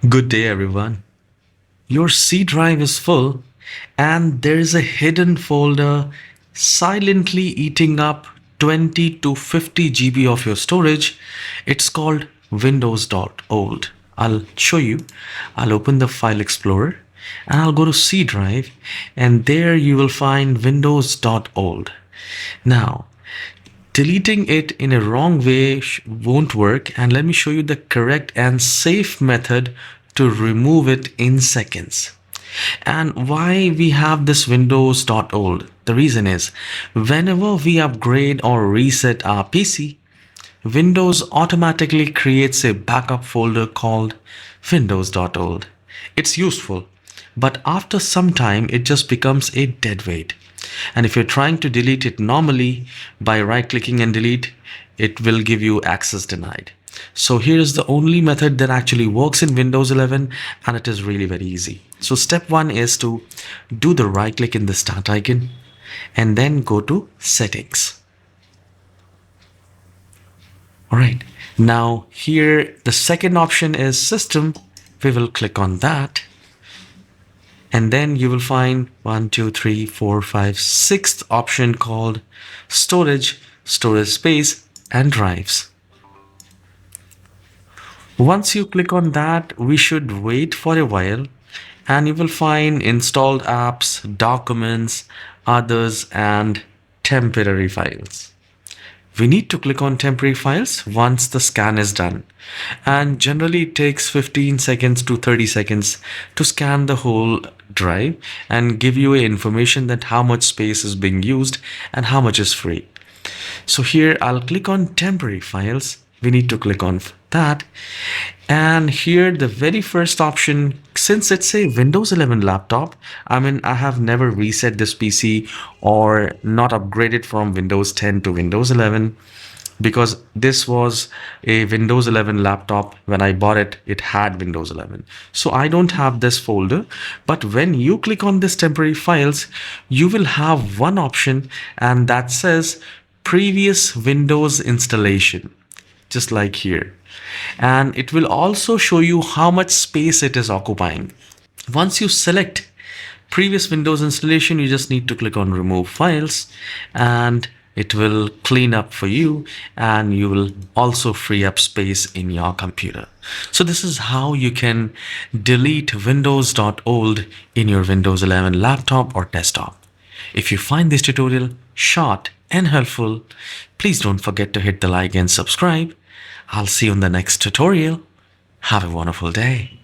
Good day, everyone. Your C drive is full, and there is a hidden folder silently eating up 20 to 50 GB of your storage. It's called Windows.old. I'll show you. I'll open the File Explorer and I'll go to C drive, and there you will find Windows.old. Now, deleting it in a wrong way won't work, and let me show you the correct and safe method to remove it in seconds. And why we have this Windows.old? The reason is whenever we upgrade or reset our PC, Windows automatically creates a backup folder called Windows.old. It's useful, but after some time it just becomes a dead weight. And if you're trying to delete it normally by right-clicking and delete, it will give you access denied. So here is the only method that actually works in Windows 11, and it is really very easy. So step one is to do the right click in the start icon and then go to settings. Alright, now here the second option is system. We will click on that. And then you will find 1, 2, 3, 4, 5, 6th option called storage space and drives. Once you click on that, we should wait for a while, and you will find installed apps, documents, others, and temporary files. We need to click on temporary files once the scan is done, and generally it takes 15 seconds to 30 seconds to scan the whole drive and give you information that how much space is being used and how much is free. So here I'll click on temporary files. We need to click on that, and here the very first option, since it's a Windows 11 laptop, I have never reset this PC or not upgraded from Windows 10 to Windows 11, because this was a Windows 11 laptop. When I bought it, it had Windows 11. So I don't have this folder. But when you click on this temporary files, you will have one option, and that says previous Windows installation, just like here. And it will also show you how much space it is occupying. Once you select previous Windows installation, you just need to click on remove files, and it will clean up for you, and you will also free up space in your computer. So this is how you can delete Windows.old in your Windows 11 laptop or desktop. If you find this tutorial short and helpful, please don't forget to hit the like and subscribe. I'll see you in the next tutorial. Have a wonderful day.